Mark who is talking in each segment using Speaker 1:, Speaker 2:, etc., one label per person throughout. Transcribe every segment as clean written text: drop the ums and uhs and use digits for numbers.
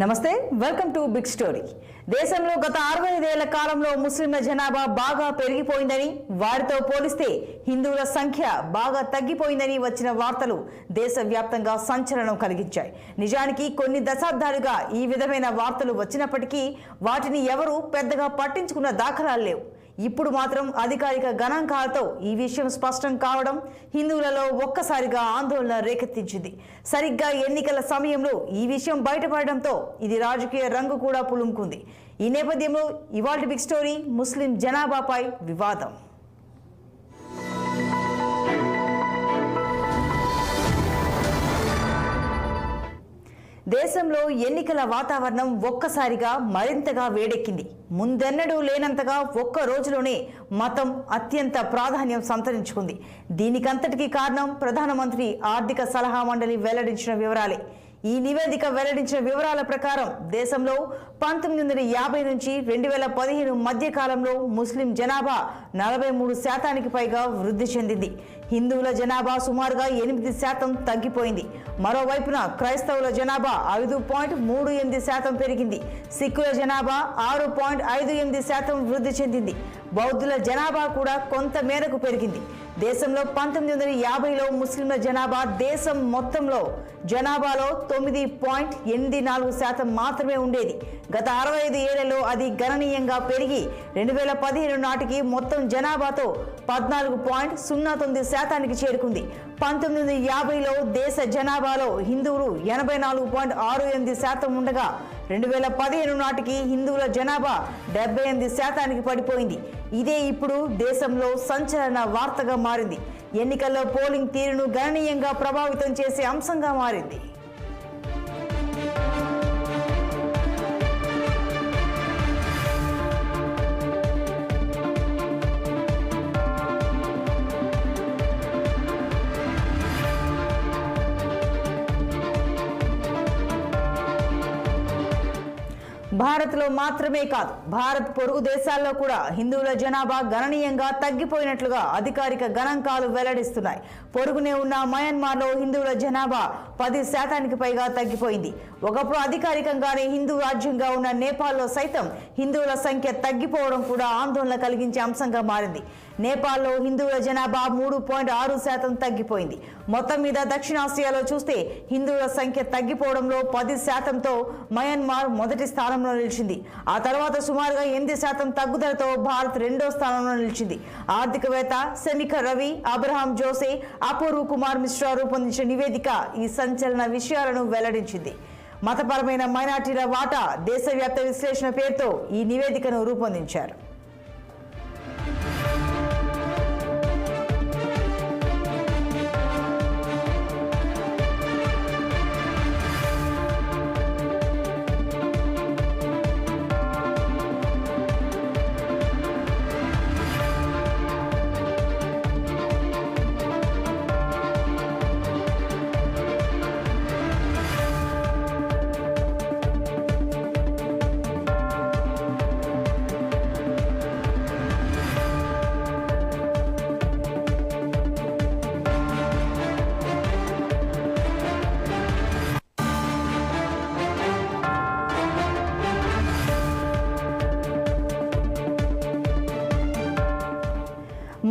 Speaker 1: నమస్తే welcome to big story. దేశంలో గత 65 ఏళ్ల కాలంలో ముస్లింల జనాభా బాగా పెరిగిపోయిందని, వారితో పోలిస్తే హిందువుల సంఖ్య బాగా తగ్గిపోయిందని వచ్చిన వార్తలు దేశవ్యాప్తంగా సంచలనం కలిగించాయి. నిజానికి కొన్ని దశాబ్దాలుగా ఈ విధమైన వార్తలు వచ్చినప్పటికీ వాటిని ఎవరూ పెద్దగా పట్టించుకున్న దాఖలాలు లేవు. ఇప్పుడు మాత్రం అధికారిక గణాంకాలతో ఈ విషయం స్పష్టం కావడం హిందువులలో ఒక్కసారిగా ఆందోళన రేకెత్తించింది. సరిగ్గా ఎన్నికల సమయంలో ఈ విషయం బయటపడడంతో ఇది రాజకీయ రంగు కూడా పులుముకుంది. ఈ నేపథ్యంలో ఇవాల్టి బిగ్ స్టోరీ ముస్లిం జనాభాపై వివాదం. దేశంలో ఎన్నికల వాతావరణం ఒక్కసారిగా మరింతగా వేడెక్కింది. ముందెన్నడూ లేనంతగా ఒక్క రోజులోనే మతం అత్యంత ప్రాధాన్యం సంతరించుకుంది. దీనికంతటికీ కారణం ప్రధానమంత్రి ఆర్థిక సలహా మండలి వెల్లడించిన వివరాలే. ఈ నివేదిక వెల్లడించిన వివరాల ప్రకారం దేశంలో 1950 నుంచి 2015 మధ్య కాలంలో ముస్లిం జనాభా 43% పైగా వృద్ధి చెందింది. హిందువుల జనాభా సుమారుగా 8% తగ్గిపోయింది. మరోవైపున క్రైస్తవుల జనాభా 5.38% పెరిగింది. సిక్కుల జనాభా 6.58% వృద్ధి చెందింది. బౌద్ధుల జనాభా కూడా కొంత మేరకు పెరిగింది. దేశంలో 1950లో ముస్లింల జనాభా దేశం మొత్తంలో జనాభాలో 9.84% మాత్రమే ఉండేది. గత 65 ఏళ్లలో అది గణనీయంగా పెరిగి 2015 నాటికి మొత్తం జనాభాతో 14.09% చేరుకుంది. 1950లో దేశ జనాభాలో హిందువులు 84.68% ఉండగా 2015 నాటికి హిందువుల జనాభా 78% పడిపోయింది. ఇదే ఇప్పుడు దేశంలో సంచలన వార్తగా మారింది. ఎన్నికల్లో పోలింగ్ తీరును గణనీయంగా ప్రభావితం చేసే అంశంగా మారింది. భారత్లో మాత్రమే కాదు, భారత్ పొరుగు దేశాల్లో కూడా హిందువుల జనాభా గణనీయంగా తగ్గిపోయినట్లుగా అధికారిక గణాంకాలు వెల్లడిస్తున్నాయి. పొరుగునే ఉన్న మయన్మార్లో హిందువుల జనాభా 10% పైగా తగ్గిపోయింది. ఒకప్పుడు అధికారికంగానే హిందూ రాజ్యంగా ఉన్న నేపాల్లో సైతం హిందువుల సంఖ్య తగ్గిపోవడం కూడా ఆందోళన కలిగించే అంశంగా మారింది. నేపాల్లో హిందువుల జనాభా 3.6% తగ్గిపోయింది. మొత్తం మీద దక్షిణాసియాలో చూస్తే హిందువుల సంఖ్య తగ్గిపోవడంలో 10%తో మయన్మార్ మొదటి స్థానంలో నిలిచింది. ఆ తర్వాత సుమారుగా 8% తగ్గుదలతో భారత్ రెండో స్థానంలో నిలిచింది. ఆర్థికవేత్త సెమికర్ రవి, అబ్రహాం జోసే, అపూర్వ్ కుమార్ మిశ్రా రూపొందించిన నివేదిక ఈ సంచలన విషయాలను వెల్లడించింది. మతపరమైన మైనార్టీల వాటా దేశవ్యాప్త విశ్లేషణ పేరుతో ఈ నివేదికను రూపొందించారు.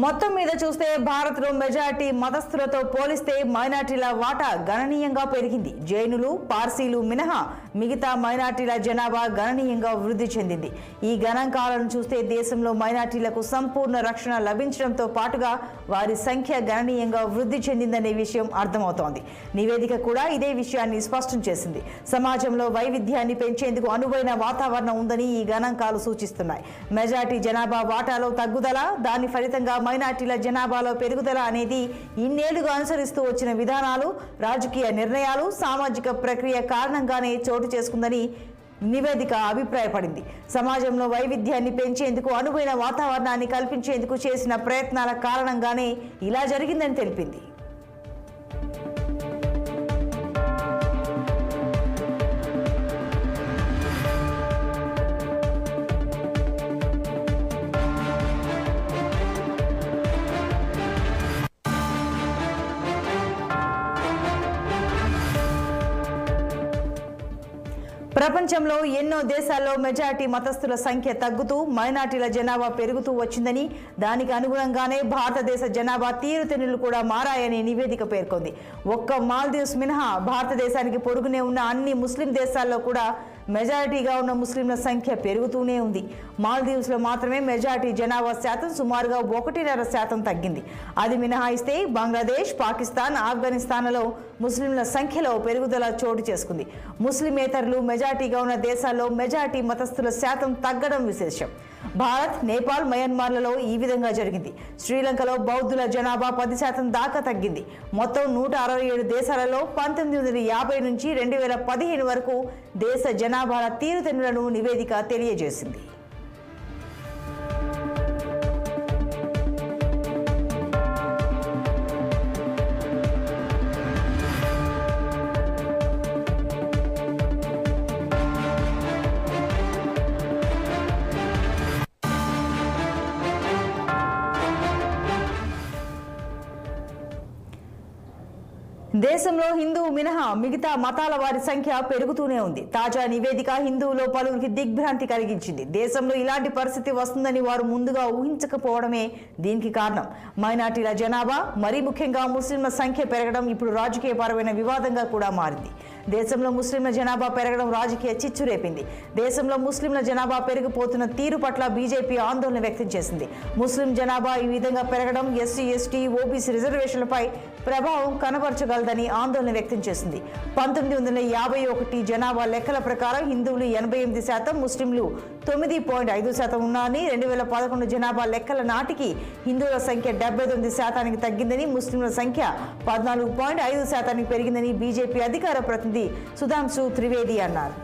Speaker 1: మొత్తం మీద చూస్తే భారత్లో మెజారిటీ మతస్థులతో పోలిస్తే మైనార్టీల వాటా గణనీయంగా పెరిగింది. జైనులు, పార్సీలు మినహా మిగతా మైనార్టీల జనాభా గణనీయంగా వృద్ధి చెందింది. ఈ గణాంకాలను చూస్తే దేశంలో మైనార్టీలకు సంపూర్ణ రక్షణ లభించడంతో పాటుగా వారి సంఖ్య గణనీయంగా వృద్ధి చెందిందనే విషయం అర్థమవుతోంది. నివేదిక కూడా ఇదే విషయాన్ని స్పష్టం చేసింది. సమాజంలో వైవిధ్యాన్ని పెంచేందుకు అనువైన వాతావరణం ఉందని ఈ గణాంకాలు సూచిస్తున్నాయి. మెజారిటీ జనాభా వాటాలో తగ్గుదల, దాని ఫలితంగా మైనార్టీల జనాభాలో పెరుగుదల అనేది ఇన్నేళ్లుగా అనుసరిస్తూ వచ్చిన విధానాలు, రాజకీయ నిర్ణయాలు, సామాజిక ప్రక్రియ కారణంగానే చోటు చేసుకుందని నివేదిక అభిప్రాయపడింది. సమాజంలో వైవిధ్యాన్ని పెంచేందుకు అనువైన వాతావరణాన్ని కల్పించేందుకు చేసిన ప్రయత్నాల కారణంగానే ఇలా జరిగిందని తెలిపింది. ప్రపంచంలో ఎన్నో దేశాల్లో మెజారిటీ మతస్థుల సంఖ్య తగ్గుతూ మైనార్టీల జనాభా పెరుగుతూ వచ్చిందని, దానికి అనుగుణంగానే భారతదేశ జనాభా తీరుతెన్నులు కూడా మారాయని నివేదిక పేర్కొంది. ఒక్క మాల్దీవ్స్ మినహా భారతదేశానికి పొరుగునే ఉన్న అన్ని ముస్లిం దేశాల్లో కూడా మెజారిటీగా ఉన్న ముస్లింల సంఖ్య పెరుగుతూనే ఉంది. మాల్దీవ్స్లో మాత్రమే మెజారిటీ జనాభా శాతం సుమారుగా 1.5% తగ్గింది. అది మినహాయిస్తే బంగ్లాదేశ్, పాకిస్తాన్, ఆఫ్ఘనిస్తాన్లలో ముస్లింల సంఖ్యలో పెరుగుదల చోటు చేసుకుంది. ముస్లిమేతరులు మెజారిటీగా ఉన్న దేశాల్లో మెజారిటీ మతస్థుల శాతం తగ్గడం విశేషం. భారత్, నేపాల్, మయన్మార్లలో ఈ విధంగా జరిగింది. శ్రీలంకలో బౌద్ధుల జనాభా 10% దాకా తగ్గింది. మొత్తం 167 దేశాలలో 1950 నుంచి 2015 వరకు దేశ జనాభాల తీరుతెన్నులను నివేదిక తెలియజేసింది. దేశంలో హిందువు మినహా మిగతా మతాల వారి సంఖ్య పెరుగుతూనే ఉంది. తాజా నివేదిక హిందువులో పలువురికి దిగ్భ్రాంతి కలిగించింది. దేశంలో ఇలాంటి పరిస్థితి వస్తుందని వారు ముందుగా ఊహించకపోవడమే దీనికి కారణం. మైనార్టీల జనాభా, మరీ ముఖ్యంగా ముస్లింల సంఖ్య పెరగడం ఇప్పుడు రాజకీయపరమైన వివాదంగా కూడా మారింది. దేశంలో ముస్లింల జనాభా పెరగడం రాజకీయ చిచ్చు రేపింది. దేశంలో ముస్లింల జనాభా పెరిగిపోతున్న తీరు పట్ల బీజేపీ ఆందోళన వ్యక్తం చేసింది. ముస్లిం జనాభా ఈ విధంగా పెరగడం ఎస్సీ, ఎస్టీ, ఓబీసీ రిజర్వేషన్లపై ప్రభావం కనబరచగలదని ఆందోళన వ్యక్తం చేసింది. 1951 జనాభా లెక్కల ప్రకారం హిందువులు 88%, ముస్లింలు 9.5% ఉన్నారని, 2011 జనాభా లెక్కల నాటికి హిందువుల సంఖ్య 79% తగ్గిందని, ముస్లింల సంఖ్య 14.5% పెరిగిందని బీజేపీ అధికార ప్రతినిధి సుధాంశు త్రివేది అన్నారు.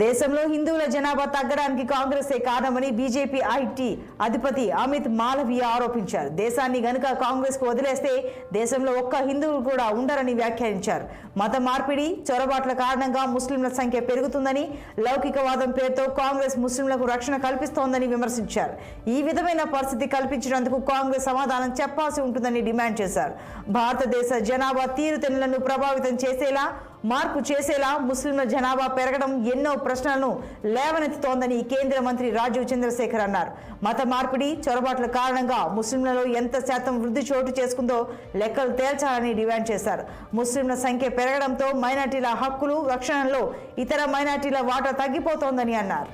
Speaker 1: దేశంలో హిందువుల జనాభా తగ్గడానికి కాంగ్రెసే కారణమని బీజేపీ ఐటీ అధిపతి అమిత్ మాలవీయ ఆరోపించారు. దేశాన్ని గనుక కాంగ్రెస్ కు వదిలేస్తే దేశంలో ఒక్క హిందువులు కూడా ఉండరని వ్యాఖ్యానించారు. మత మార్పిడి, చొరబాట్ల కారణంగా ముస్లింల సంఖ్య పెరుగుతుందని, లౌకికవాదం పేరుతో కాంగ్రెస్ ముస్లింలకు రక్షణ కల్పిస్తోందని విమర్శించారు. ఈ విధమైన పరిస్థితి కల్పించినందుకు కాంగ్రెస్ సమాధానం చెప్పాల్సి ఉంటుందని డిమాండ్ చేశారు. భారతదేశ జనాభా తీరుతెన్నులను ప్రభావితం చేసేలా, మార్పు చేసేలా ముస్లింల జనాభా పెరగడం ఎన్నో ప్రశ్నలను లేవనెత్తుతోందని కేంద్ర మంత్రి రాజీవ్ చంద్రశేఖర్ అన్నారు. మత మార్పిడి, చొరబాట్ల కారణంగా ముస్లింలలో ఎంత శాతం వృద్ధి చోటు చేసుకుందో లెక్కలు తేల్చాలని డిమాండ్ చేశారు. ముస్లింల సంఖ్య పెరగడంతో మైనార్టీల హక్కులు, రక్షణలో ఇతర మైనార్టీల వాటా తగ్గిపోతోందని అన్నారు.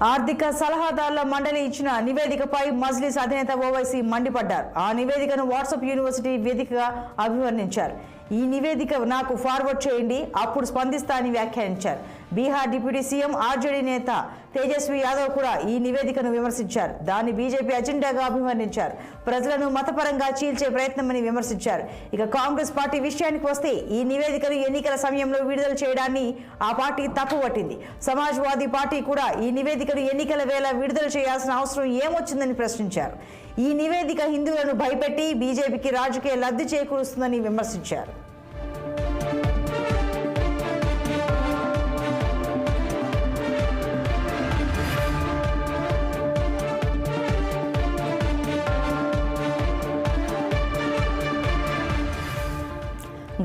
Speaker 1: ఆర్థిక సలహాదారుల మండలి ఇచ్చిన నివేదికపై మజ్లిస్ అధినేత ఓవైసీ మండిపడ్డారు. ఆ నివేదికను వాట్సాప్ యూనివర్సిటీ వేదికగా అభివర్ణించారు. ఈ నివేదిక నాకు ఫార్వర్డ్ చేయండి, అప్పుడు స్పందిస్తా అని వ్యాఖ్యానించారు. బీహార్ డిప్యూటీ సీఎం ఆర్జేడీ నేత తేజస్వి యాదవ్ కూడా ఈ నివేదికను విమర్శించారు. దాన్ని బీజేపీ అజెండాగా అభివర్ణించారు. ప్రజలను మతపరంగా చీల్చే ప్రయత్నమని విమర్శించారు. ఇక కాంగ్రెస్ పార్టీ విషయానికి వస్తే ఈ నివేదికను ఎన్నికల సమయంలో విడుదల చేయడాన్ని ఆ పార్టీ తప్పుపట్టింది. సమాజ్వాదీ పార్టీ కూడా ఈ నివేదికను ఎన్నికల వేళ విడుదల చేయాల్సిన అవసరం ఏమొచ్చిందని ప్రశ్నించారు. ఈ నివేదిక హిందువులను భయపెట్టి బీజేపీకి రాజకీయ లబ్ధి చేకూరుస్తుందని విమర్శించారు.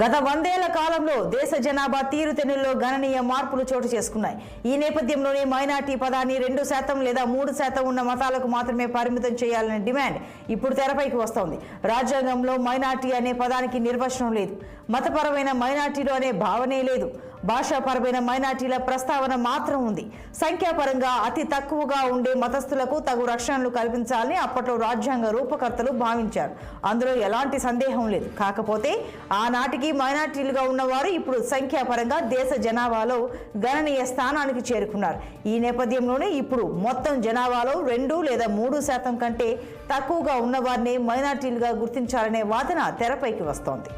Speaker 1: గత 100 ఏళ్ల కాలంలో దేశ జనాభా తీరుతెన్నుల్లో గణనీయ మార్పులు చోటు చేసుకున్నాయి. ఈ నేపథ్యంలోనే మైనార్టీ పదాన్ని 2% లేదా 3% ఉన్న మతాలకు మాత్రమే పరిమితం చేయాలనే డిమాండ్ ఇప్పుడు తెరపైకి వస్తోంది. రాజ్యాంగంలో మైనార్టీ అనే పదానికి నిర్వచనం లేదు. మతపరమైన మైనార్టీలు అనే భావనే లేదు. భాషాపరమైన మైనార్టీల ప్రస్తావన మాత్రం ఉంది. సంఖ్యాపరంగా అతి తక్కువగా ఉండే మతస్థులకు తగు రక్షణలు కల్పించాలని అప్పట్లో రాజ్యాంగ రూపకర్తలు భావించారు. అందులో ఎలాంటి సందేహం లేదు. కాకపోతే ఆనాటికి మైనార్టీలుగా ఉన్నవారు ఇప్పుడు సంఖ్యాపరంగా దేశ జనాభాలో గణనీయ స్థానానికి చేరుకున్నారు. ఈ నేపథ్యంలోనే ఇప్పుడు మొత్తం జనాభాలో 2 లేదా 3% కంటే తక్కువగా ఉన్నవారిని మైనార్టీలుగా గుర్తించాలనే వాదన తెరపైకి వస్తోంది.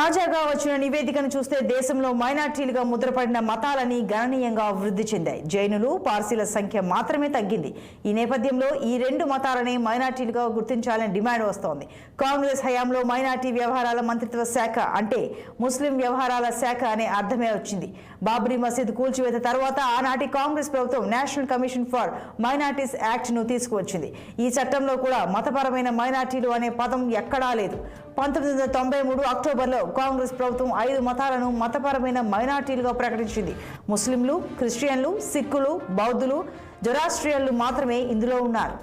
Speaker 1: తాజాగా వచ్చిన నివేదికను చూస్తే దేశంలో మైనార్టీలుగా ముద్రపడిన మతాలని గణనీయంగా వృద్ధి చెందాయి. జైనులు, పార్సీల సంఖ్య మాత్రమే తగ్గింది. ఈ నేపథ్యంలో ఈ రెండు మతాలని మైనార్టీలుగా గుర్తించాలని డిమాండ్ వస్తోంది. కాంగ్రెస్ హయాంలో మైనార్టీ వ్యవహారాల మంత్రిత్వ శాఖ అంటే ముస్లిం వ్యవహారాల శాఖ అనే అర్థమే వచ్చింది. బాబ్రీ మసీద్ కూల్చివేత తర్వాత ఆనాటి కాంగ్రెస్ ప్రభుత్వం national commission for minorities act ను తీసుకువచ్చింది. ఈ చట్టంలో కూడా మతపరమైన మైనార్టీలు అనే పదం ఎక్కడా లేదు. 1993 అక్టోబర్లో కాంగ్రెస్ ప్రభుత్వం 5 మతాలను మతపరమైన మైనార్టీలుగా ప్రకటించింది. ముస్లింలు, క్రిస్టియన్లు, సిక్కులు, బౌద్ధులు, జొరాస్ట్రియన్లు మాత్రమే ఇందులో ఉన్నారు.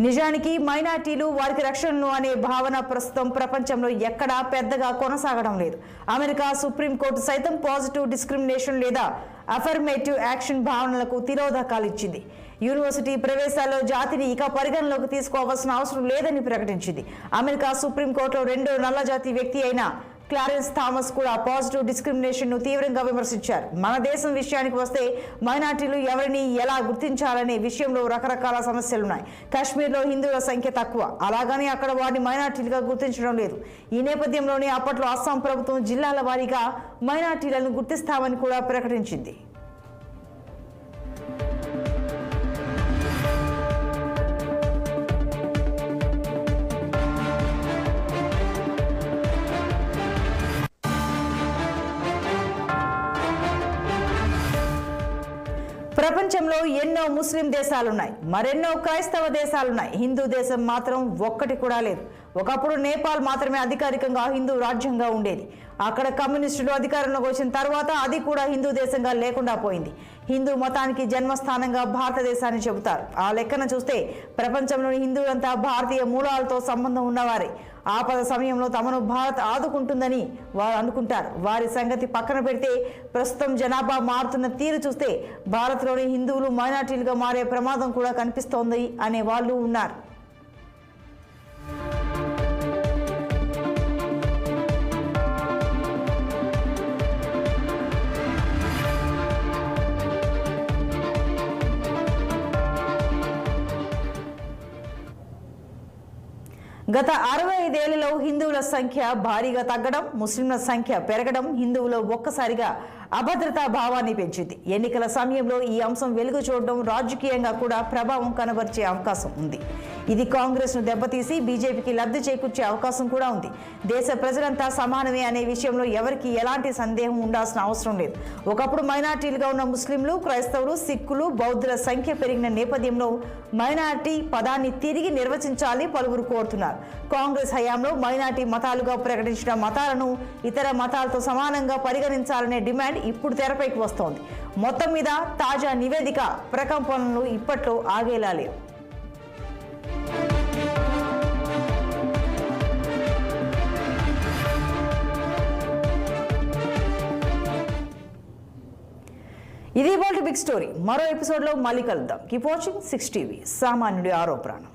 Speaker 1: నిజానికి మైనార్టీలు వారికి రక్షణను అనే భావన ప్రస్తుతం ప్రపంచంలో ఎక్కడా పెద్దగా కొనసాగడం లేదు. అమెరికా సుప్రీంకోర్టు సైతం పాజిటివ్ డిస్క్రిమినేషన్ లేదా అఫర్మేటివ్ యాక్షన్ భావనలకు తిరోధకాలు ఇచ్చింది. యూనివర్సిటీ ప్రవేశాల్లో జాతిని ఇక పరిగణలోకి తీసుకోవాల్సిన అవసరం లేదని ప్రకటించింది. అమెరికా సుప్రీంకోర్టులో 2వ నల్ల జాతి వ్యక్తి అయిన క్లారెన్స్ థామస్ కూడా పాజిటివ్ డిస్క్రిమినేషన్ ను తీవ్రంగా విమర్శించారు. మన దేశం విషయానికి వస్తే మైనార్టీలు ఎవరిని ఎలా గుర్తించాలనే విషయంలో రకరకాల సమస్యలున్నాయి. కాశ్మీర్లో హిందువుల సంఖ్య తక్కువ, అలాగని అక్కడ వారిని మైనార్టీలుగా గుర్తించడం లేదు. ఈ నేపథ్యంలోనే అప్పట్లో అస్సాం ప్రభుత్వం జిల్లాల వారీగా మైనార్టీలను గుర్తిస్తామని కూడా ప్రకటించింది. ప్రపంచంలో ఎన్నో ముస్లిం దేశాలున్నాయి, మరెన్నో క్రైస్తవ దేశాలున్నాయి. హిందూ దేశం మాత్రం ఒక్కటి కూడా లేదు. ఒకప్పుడు నేపాల్ మాత్రమే అధికారికంగా హిందూ రాజ్యంగా ఉండేది. అక్కడ కమ్యూనిస్టులు అధికారంలోకి వచ్చిన తర్వాత అది కూడా హిందూ దేశంగా లేకుండా పోయింది. హిందూ మతానికి జన్మస్థానంగా భారతదేశాన్ని చెబుతారు. ఆ లెక్కన చూస్తే ప్రపంచంలోని హిందువులంతా భారతీయ మూలాలతో సంబంధం ఉన్నవారే. ఆపద సమయంలో తమను భారత్ ఆదుకుంటుందని వారు అనుకుంటారు. వారి సంగతి పక్కన పెడితే ప్రస్తుతం జనాభా మారుతున్న తీరు చూస్తే భారత్లోని హిందువులు మైనార్టీలుగా మారే ప్రమాదం కూడా కనిపిస్తోంది అనే వాళ్ళు ఉన్నారు. గత 65 ఏళ్లలో హిందువుల సంఖ్య భారీగా తగ్గడం, ముస్లింల సంఖ్య పెరగడం హిందువులో ఒక్కసారిగా అభద్రతా భావాన్ని పెంచింది. ఎన్నికల సమయంలో ఈ అంశం వెలుగు చూడడం రాజకీయంగా కూడా ప్రభావం కనబరిచే అవకాశం ఉంది. ఇది కాంగ్రెస్ను దెబ్బతీసి బీజేపీకి లబ్ధి చేకూర్చే అవకాశం కూడా ఉంది. దేశ ప్రజలంతా సమానమే అనే విషయంలో ఎవరికి ఎలాంటి సందేహం ఉండాల్సిన అవసరం లేదు. ఒకప్పుడు మైనార్టీలుగా ఉన్న ముస్లింలు, క్రైస్తవులు, సిక్కులు, బౌద్ధుల సంఖ్య పెరిగిన నేపథ్యంలో మైనార్టీ పదాన్ని తిరిగి నిర్వచించాలని పలువురు కోరుతున్నారు. కాంగ్రెస్ హయాంలో మైనార్టీ మతాలుగా ప్రకటించిన మతాలను ఇతర మతాలతో సమానంగా పరిగణించాలనే డిమాండ్ ఇప్పుడు తెరపైకి వస్తోంది. మొత్తం మీద తాజా నివేదిక ప్రకంపనలు ఇప్పట్లో ఆగేలా లేవు. ఇది ఇవాల్టి బిగ్ స్టోరీ. మరో ఎపిసోడ్లో మళ్ళీ కలుద్దాం. కీప్ వాచింగ్ 6 టీవీ, సామాన్యుడి ఆరో ప్రాణం.